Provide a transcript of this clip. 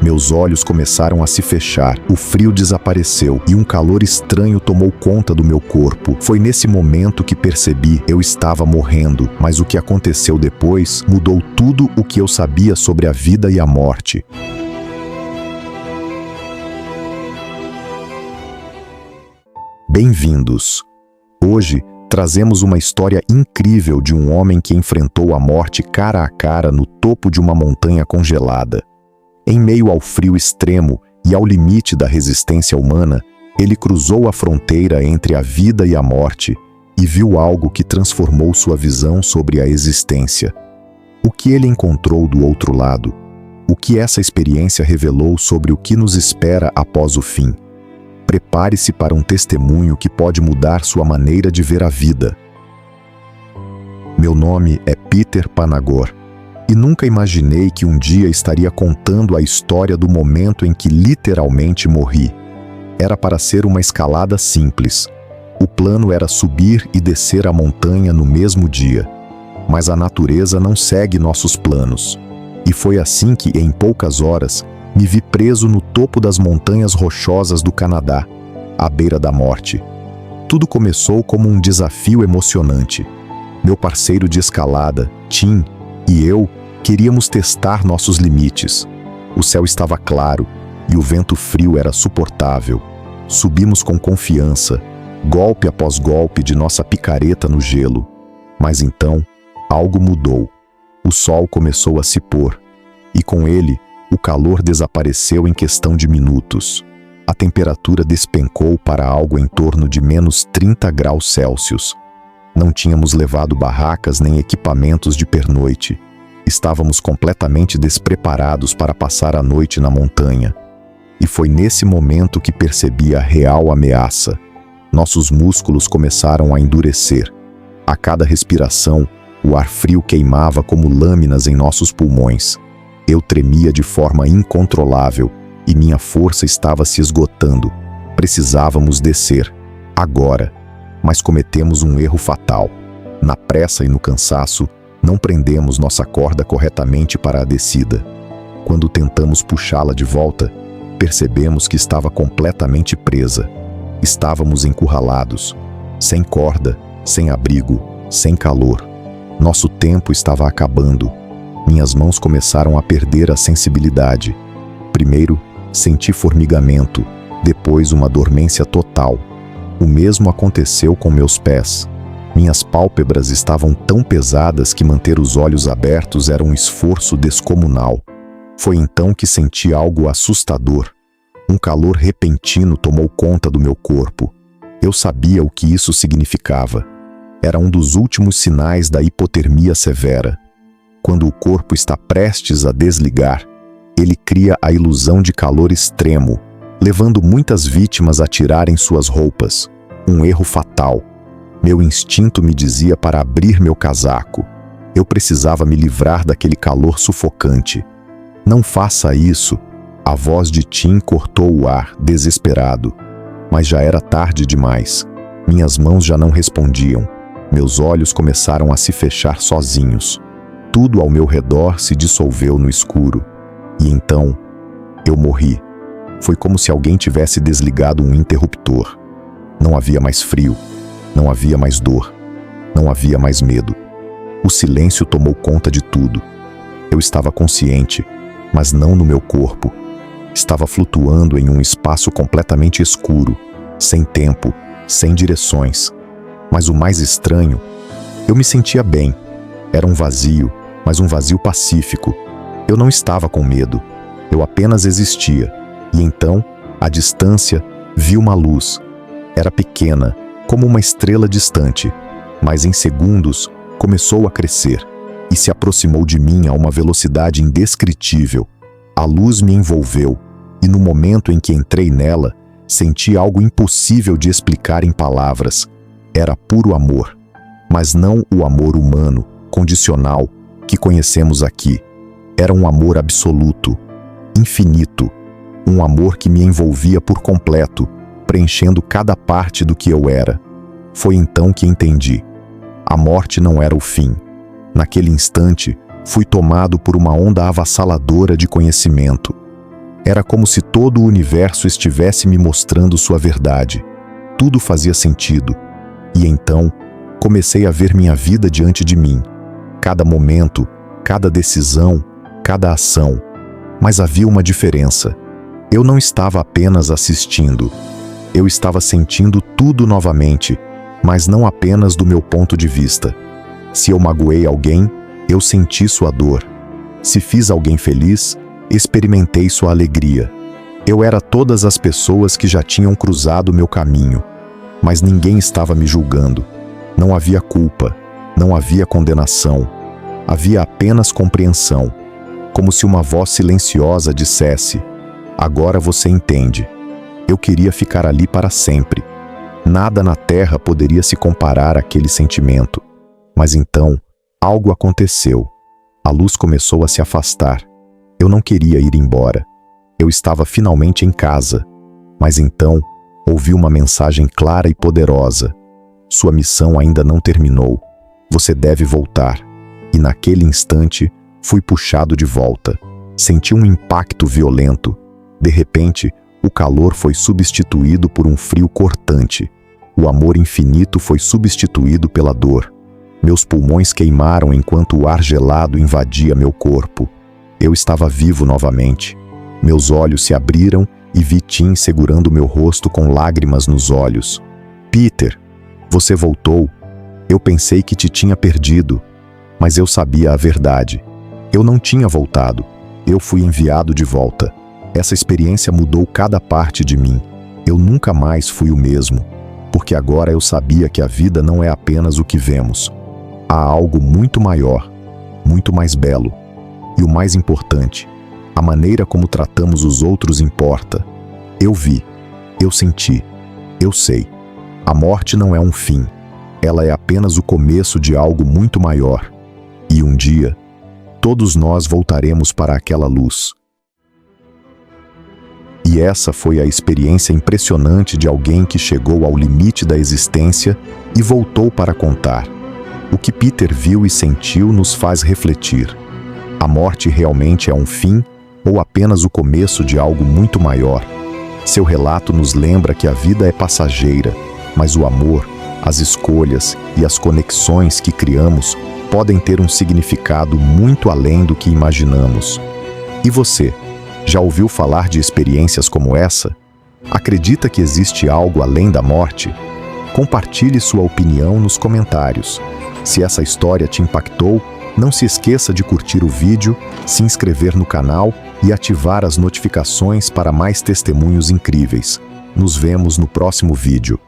Meus olhos começaram a se fechar, o frio desapareceu e um calor estranho tomou conta do meu corpo. Foi nesse momento que percebi eu estava morrendo, mas o que aconteceu depois mudou tudo o que eu sabia sobre a vida e a morte. Bem-vindos! Hoje, trazemos uma história incrível de um homem que enfrentou a morte cara a cara no topo de uma montanha congelada. Em meio ao frio extremo e ao limite da resistência humana, ele cruzou a fronteira entre a vida e a morte e viu algo que transformou sua visão sobre a existência. O que ele encontrou do outro lado? O que essa experiência revelou sobre o que nos espera após o fim? Prepare-se para um testemunho que pode mudar sua maneira de ver a vida. Meu nome é Peter Panagor. E nunca imaginei que um dia estaria contando a história do momento em que literalmente morri. Era para ser uma escalada simples. O plano era subir e descer a montanha no mesmo dia. Mas a natureza não segue nossos planos. E foi assim que, em poucas horas, me vi preso no topo das montanhas rochosas do Canadá, à beira da morte. Tudo começou como um desafio emocionante. Meu parceiro de escalada, Tim, e eu queríamos testar nossos limites. O céu estava claro e o vento frio era suportável. Subimos com confiança, golpe após golpe de nossa picareta no gelo. Mas então, algo mudou. O sol começou a se pôr, e com ele, o calor desapareceu em questão de minutos. A temperatura despencou para algo em torno de menos 30 graus Celsius. Não tínhamos levado barracas nem equipamentos de pernoite. Estávamos completamente despreparados para passar a noite na montanha. E foi nesse momento que percebi a real ameaça. Nossos músculos começaram a endurecer. A cada respiração, o ar frio queimava como lâminas em nossos pulmões. Eu tremia de forma incontrolável e minha força estava se esgotando. Precisávamos descer, agora. Mas cometemos um erro fatal. Na pressa e no cansaço, não prendemos nossa corda corretamente para a descida. Quando tentamos puxá-la de volta, percebemos que estava completamente presa. Estávamos encurralados, sem corda, sem abrigo, sem calor. Nosso tempo estava acabando. Minhas mãos começaram a perder a sensibilidade. Primeiro, senti formigamento, depois uma dormência total. O mesmo aconteceu com meus pés. Minhas pálpebras estavam tão pesadas que manter os olhos abertos era um esforço descomunal. Foi então que senti algo assustador. Um calor repentino tomou conta do meu corpo. Eu sabia o que isso significava. Era um dos últimos sinais da hipotermia severa. Quando o corpo está prestes a desligar, ele cria a ilusão de calor extremo, levando muitas vítimas a tirarem suas roupas. Um erro fatal. Meu instinto me dizia para abrir meu casaco. Eu precisava me livrar daquele calor sufocante. Não faça isso. A voz de Tim cortou o ar, desesperado. Mas já era tarde demais. Minhas mãos já não respondiam. Meus olhos começaram a se fechar sozinhos. Tudo ao meu redor se dissolveu no escuro. E então, eu morri. Foi como se alguém tivesse desligado um interruptor. Não havia mais frio. Não havia mais dor. Não havia mais medo. O silêncio tomou conta de tudo. Eu estava consciente, mas não no meu corpo. Estava flutuando em um espaço completamente escuro, sem tempo, sem direções. Mas o mais estranho, eu me sentia bem. Era um vazio, mas um vazio pacífico. Eu não estava com medo. Eu apenas existia. E então, à distância, vi uma luz. Era pequena, como uma estrela distante, mas em segundos começou a crescer e se aproximou de mim a uma velocidade indescritível. A luz me envolveu e no momento em que entrei nela, senti algo impossível de explicar em palavras. Era puro amor, mas não o amor humano, condicional, que conhecemos aqui. Era um amor absoluto, infinito, um amor que me envolvia por completo, preenchendo cada parte do que eu era. Foi então que entendi. A morte não era o fim. Naquele instante, fui tomado por uma onda avassaladora de conhecimento. Era como se todo o universo estivesse me mostrando sua verdade. Tudo fazia sentido. E então, comecei a ver minha vida diante de mim. Cada momento, cada decisão, cada ação. Mas havia uma diferença. Eu não estava apenas assistindo. Eu estava sentindo tudo novamente, mas não apenas do meu ponto de vista. Se eu magoei alguém, eu senti sua dor. Se fiz alguém feliz, experimentei sua alegria. Eu era todas as pessoas que já tinham cruzado meu caminho, mas ninguém estava me julgando. Não havia culpa, não havia condenação. Havia apenas compreensão, como se uma voz silenciosa dissesse: agora você entende. Eu queria ficar ali para sempre. Nada na terra poderia se comparar àquele sentimento. Mas então, algo aconteceu. A luz começou a se afastar. Eu não queria ir embora. Eu estava finalmente em casa. Mas então, ouvi uma mensagem clara e poderosa. Sua missão ainda não terminou. Você deve voltar. E naquele instante, fui puxado de volta. Senti um impacto violento. De repente, o calor foi substituído por um frio cortante. O amor infinito foi substituído pela dor. Meus pulmões queimaram enquanto o ar gelado invadia meu corpo. Eu estava vivo novamente. Meus olhos se abriram e vi Tim segurando meu rosto com lágrimas nos olhos. Peter, você voltou. Eu pensei que te tinha perdido, mas eu sabia a verdade. Eu não tinha voltado. Eu fui enviado de volta. Essa experiência mudou cada parte de mim. Eu nunca mais fui o mesmo, porque agora eu sabia que a vida não é apenas o que vemos. Há algo muito maior, muito mais belo. E o mais importante, a maneira como tratamos os outros importa. Eu vi, eu senti, eu sei. A morte não é um fim. Ela é apenas o começo de algo muito maior. E um dia, todos nós voltaremos para aquela luz. E essa foi a experiência impressionante de alguém que chegou ao limite da existência e voltou para contar. O que Peter viu e sentiu nos faz refletir. A morte realmente é um fim ou apenas o começo de algo muito maior? Seu relato nos lembra que a vida é passageira, mas o amor, as escolhas e as conexões que criamos podem ter um significado muito além do que imaginamos. E você? Já ouviu falar de experiências como essa? Acredita que existe algo além da morte? Compartilhe sua opinião nos comentários. Se essa história te impactou, não se esqueça de curtir o vídeo, se inscrever no canal e ativar as notificações para mais testemunhos incríveis. Nos vemos no próximo vídeo.